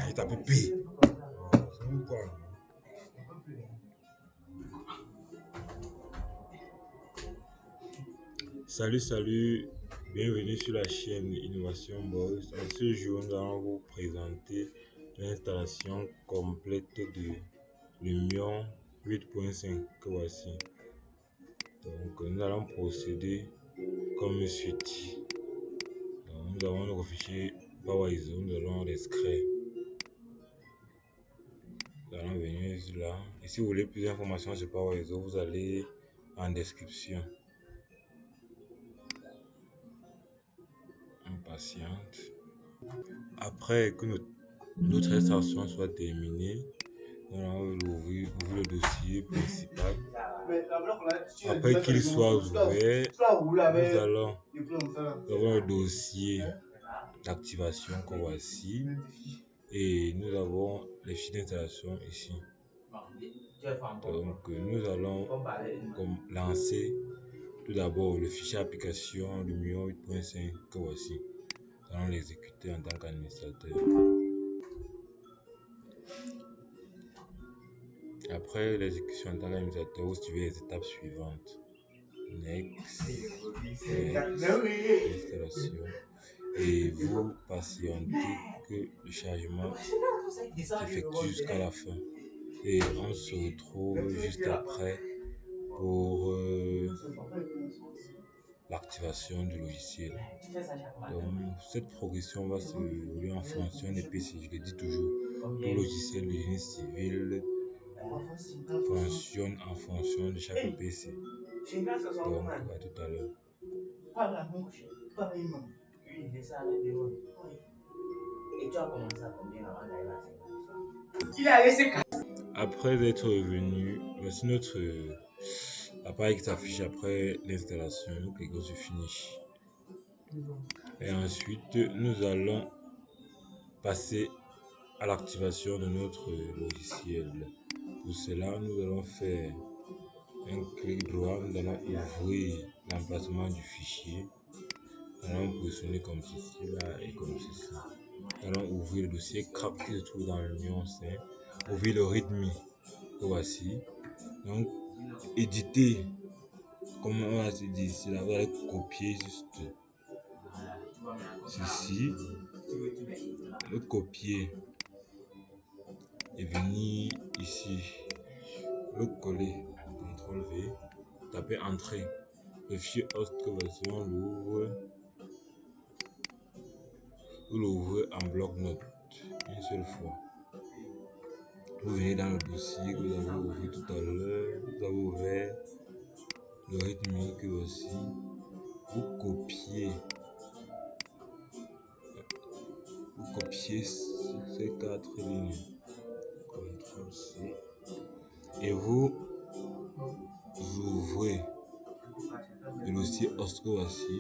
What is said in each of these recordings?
Il t'a pipé. C'est quoi? Salut, bienvenue sur la chaîne Innovation Boss. En ce jour, nous allons vous présenter l'installation complète de Lumion 8.5 que voici. Donc, nous allons procéder comme suit. Donc, nous avons notre fichier PowerISO, nous allons l'extraire. Nous allons venir là. Et si vous voulez plus d'informations sur PowerISO, vous allez en description. On patiente. Après que notre installation soit terminée, nous allons ouvrir le dossier principal. Après qu'il soit ouvert, nous allons avoir un dossier d'activation qu'on voit ici et nous avons les fichiers d'installation ici. Donc nous allons lancer tout d'abord le fichier application Lumion 8.5 que voici. Nous allons l'exécuter en tant qu'administrateur. Après l'exécution en tant qu'administrateur, vous suivez les étapes suivantes. Next, installation. Et vous patientez que le chargement s'effectue jusqu'à la fin. Et on se retrouve juste après pour l'activation du logiciel. Donc cette progression va se dérouler en fonction des PC. Je le dis toujours, tout logiciel de génie civil fonctionne en fonction de chaque PC. Donc à tout à l'heure. Après être revenu, voici notre appareil qui s'affiche après l'installation. Nous cliquons sur Finish. Et ensuite, nous allons passer à l'activation de notre logiciel. Pour cela, nous allons faire un clic droit. Nous allons ouvrir l'emplacement du fichier. Nous allons positionner comme ceci là et comme ceci. Nous allons ouvrir le dossier CRAP qui se trouve dans l'Union 5. Ouvrir le README que voici. Donc, éditer, comme on a dit ici, là, vous allez copier juste ceci, le copier et venir ici, le coller, CTRL V, taper Entrée. Le fichier host que voici, on l'ouvre en bloc-notes une seule fois. Vous venez dans le dossier que vous avez ouvert tout à l'heure, vous avez ouvert le rythme que voici, vous copiez ces 4 lignes, CTRL C, et vous ouvrez le dossier host que voici,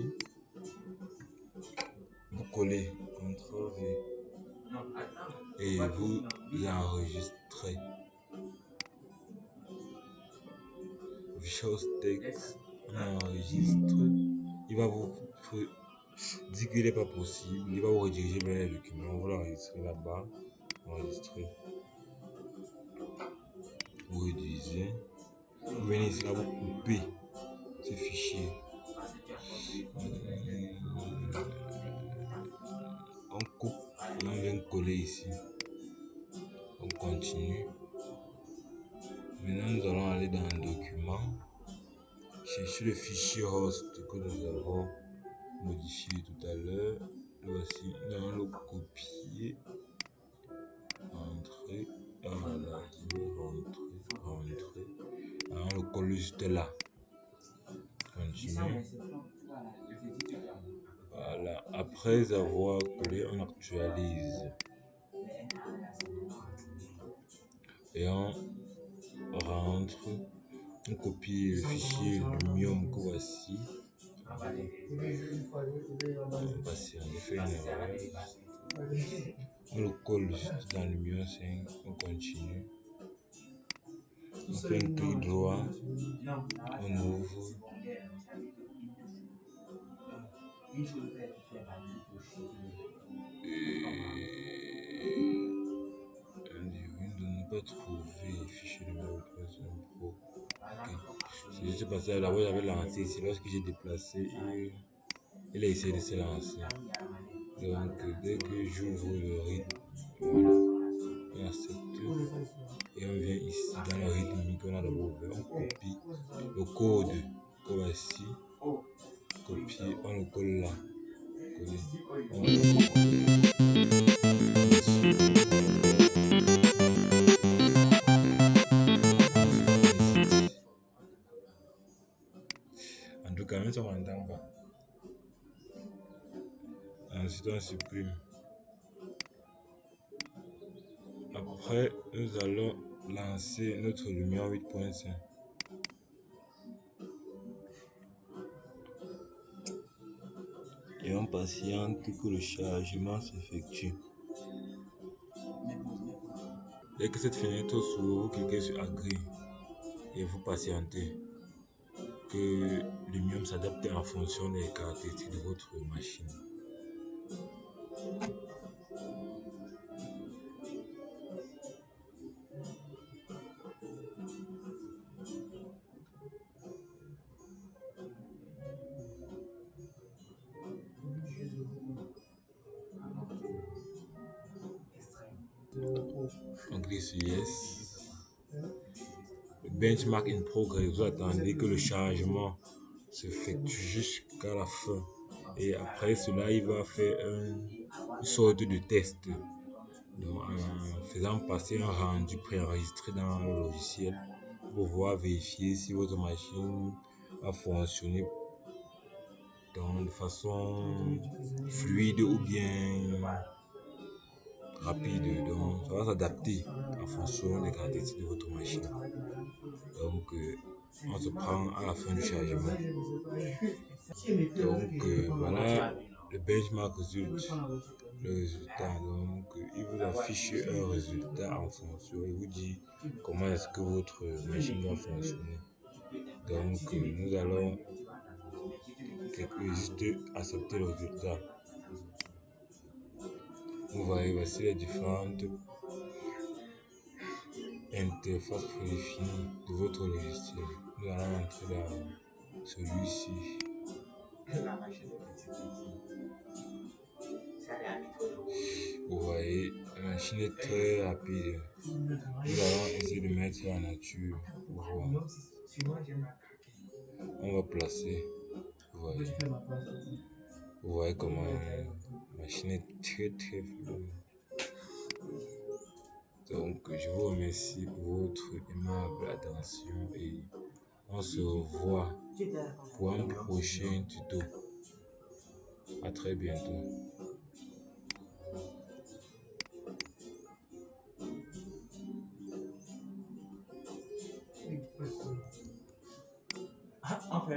vous collez CTRL V et vous enregistrez. Visual Text, on enregistre. Il va vous dire qu'il n'est pas possible. Il va vous rediriger vers les documents. Vous l'enregistrez là-bas. Enregistrer. Vous réduisez. Vous venez ici là, vous coupez ce fichier. On coupe et on vient coller ici. On continue. Maintenant, nous allons aller dans un document. Chercher le fichier host que nous avons modifié tout à l'heure. Voici, nous allons le copier. Entrer. Voilà, rentrer. Alors, on le colle juste là. Continue. Voilà, après avoir collé, on actualise. Et on rentre. On copie le fichier Lumion que voici. On fait une erreur. On le colle juste dans Lumion 5. On continue. On fait un clic droit. On ouvre. pas trouvé fichier numéro 8.5 Pro. Ok. C'est juste passé là-bas, j'avais lancé ici. Lorsque j'ai déplacé, il a essayé de se lancer. Donc, dès que j'ouvre le rythme, voilà, on accepte. Et on vient ici dans le rythme qu'on a d'abord ouvert. On copie le code que voici. Copier, on le colle là. Coller. On en tout cas, même ça m'entend pas. Ensuite, on supprime. Après, nous allons lancer notre lumière 8.5. Et on patiente que le chargement s'effectue. Dès que cette fenêtre s'ouvre, vous cliquez sur Agree et vous patientez que Lumium s'adapte en fonction des caractéristiques de votre machine. On clique sur Yes. Benchmark in progress. Vous attendez que le chargement s'effectue jusqu'à la fin. Et après cela, il va faire une sorte de test. Donc, en faisant passer un rendu préenregistré dans le logiciel pour pouvoir vérifier si votre machine a fonctionné de façon fluide ou bien rapide. Donc, ça va s'adapter en fonction des caractéristiques de votre machine. Donc, on se prend à la fin du chargement. Donc, voilà le benchmark le résultat. Donc, il vous affiche un résultat en fonction. Il vous dit comment est-ce que votre machine va fonctionner. Donc, nous allons juste accepter le résultat. Vous voyez, voici les différentes interfaces prédéfinies de votre logiciel. Nous allons entrer dans celui-ci. Vous voyez, la machine est très rapide. Nous allons essayer de mettre la nature pour voir. On va placer. Vous voyez comment la machine est très fluide. Donc, je vous remercie pour votre aimable attention et on se revoit pour un prochain tuto. À très bientôt. Enfin,